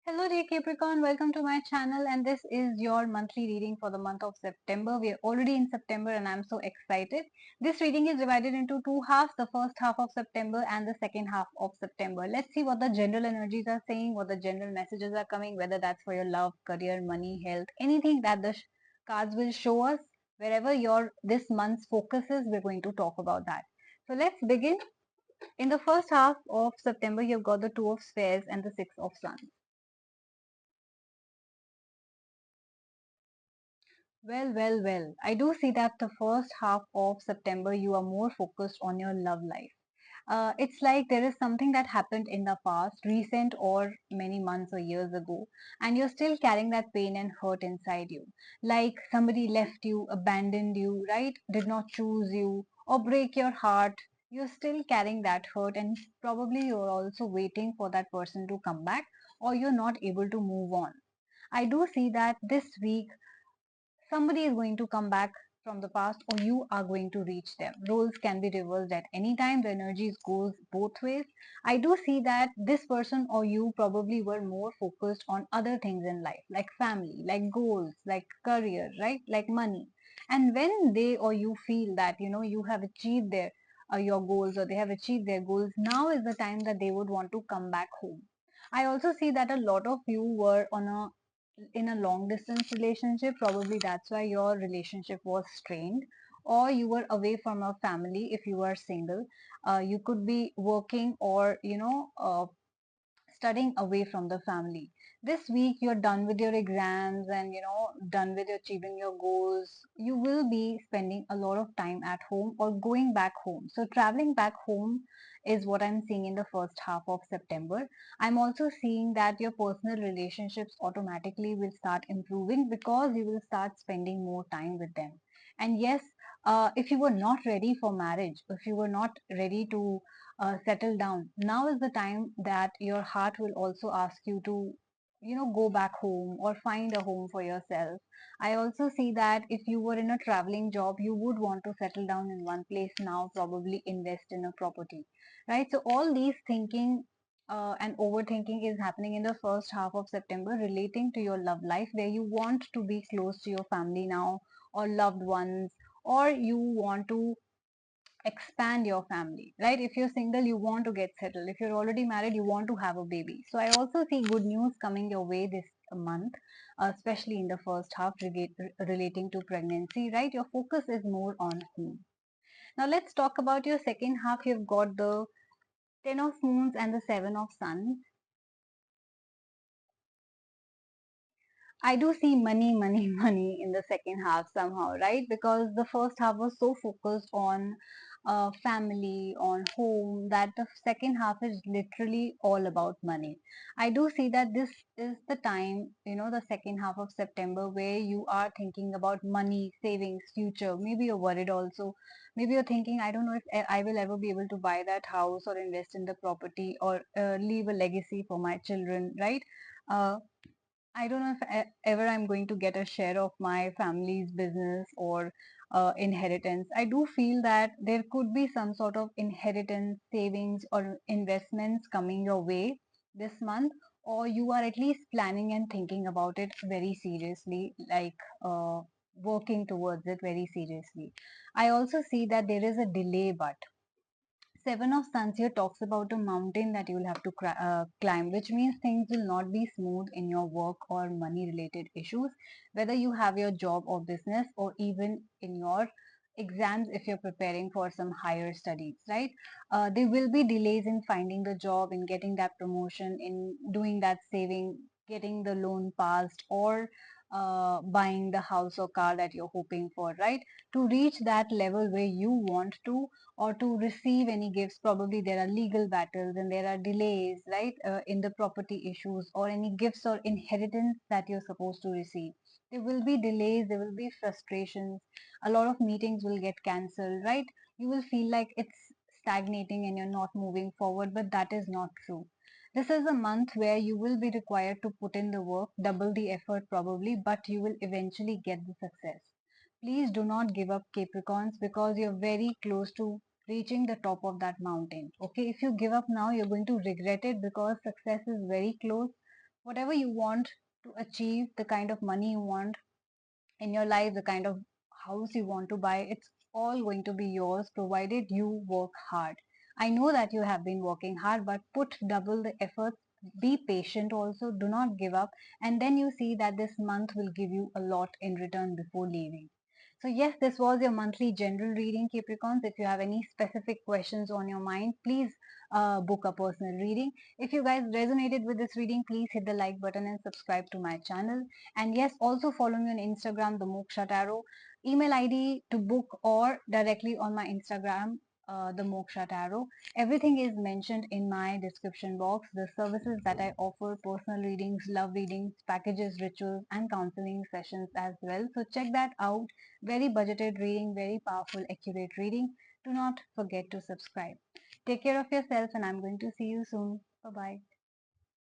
Hello dear Capricorn, welcome to my channel and this is your monthly reading for the month of September. We are already in September and I'm so excited. This reading is divided into two halves, the first half of September and the second half of September. Let's see what the general energies are saying, what the general messages are coming, whether that's for your love, career, money, health, anything that the cards will show us. Wherever your this month's focus is, we're going to talk about that. So let's begin. In the first half of September, you've got the Two of Spades and the Six of Wands. Well. I do see that the first half of September you are more focused on your love life. It's like there is something that happened in the past, recent or many months or years ago, and you're still carrying that pain and hurt inside you. Like somebody left you, abandoned you, right? Did not choose you, or break your heart. You're still carrying that hurt, and probably you're also waiting for that person to come back, or you're not able to move on. I do see that this week somebody is going to come back from the past or you are going to reach them. Roles can be reversed at any time. The energies goes both ways. I do see that this person or you probably were more focused on other things in life, like family, like goals, like career, right? Like money. And when they or you feel that, you have achieved your goals or they have achieved their goals, now is the time that they would want to come back home. I also see that a lot of you were in a long distance relationship. Probably that's why your relationship was strained, or you were away from your family. If you are single, you could be working or studying away from the family. This week you're done with your exams and done with achieving your goals. You will be spending a lot of time at home or going back home. So traveling back home is what I'm seeing in the first half of September. I'm also seeing that your personal relationships automatically will start improving because you will start spending more time with them. And yes, if you were not ready for marriage, if you were not ready to settle down, now is the time that your heart will also ask you to go back home or find a home for yourself. I also see that if you were in a traveling job, you would want to settle down in one place now, probably invest in a property, right? So all these thinking and overthinking is happening in the first half of September relating to your love life, where you want to be close to your family now or loved ones, or you want to expand your family, right? If you're single, you want to get settled. If you're already married, you want to have a baby. So I also see good news coming your way this month, especially in the first half relating to pregnancy, right? Your focus is more on home. Now let's talk about your second half. You've got the 10 of moons and the 7 of suns. I do see money in the second half somehow, right? Because the first half was so focused on family, on home, that the second half is literally all about money. I do see that this is the time, the second half of September, where you are thinking about money, savings, future. Maybe you're worried also. Maybe you're thinking, I don't know if I will ever be able to buy that house or invest in the property or leave a legacy for my children, right? Uh, I don't know if ever I'm going to get a share of my family's business or inheritance. I do feel that there could be some sort of inheritance, savings, or investments coming your way this month, or you are at least planning and thinking about it very seriously, like working towards it very seriously. I also see that there is a delay, but Seven of Suns here talks about a mountain that you will have to climb, which means things will not be smooth in your work or money related issues, whether you have your job or business or even in your exams if you're preparing for some higher studies, right? There will be delays in finding the job, in getting that promotion, in doing that saving, getting the loan passed, or buying the house or car that you're hoping for, right? To reach that level where you want to, or to receive any gifts, probably there are legal battles and there are delays, right? In the property issues or any gifts or inheritance that you're supposed to receive. There will be delays, there will be frustrations, a lot of meetings will get cancelled, right? You will feel like it's stagnating and you're not moving forward, but that is not true. This is a month where you will be required to put in the work, double the effort probably, but you will eventually get the success. Please do not give up, Capricorns, because you're very close to reaching the top of that mountain. Okay, if you give up now, you're going to regret it because success is very close. whatever you want to achieve, the kind of money you want in your life, the kind of house you want to buy, it's all going to be yours provided you work hard. I know that you have been working hard, but put double the effort. Be patient also, do not give up, and then you see that this month will give you a lot in return before leaving. So yes, this was your monthly general reading, Capricorns. If you have any specific questions on your mind, please book a personal reading. If you guys resonated with this reading, please hit the like button and subscribe to my channel. And yes, also follow me on Instagram, the Moksha Tarot. Email ID to book or directly on my Instagram, the Moksha Tarot. Everything is mentioned in my description box. The services that I offer, personal readings, love readings, packages, rituals, and counseling sessions as well. So check that out. Very budgeted reading, very powerful, accurate reading. Do not forget to subscribe. Take care of yourself, and I'm going to see you soon. Bye bye.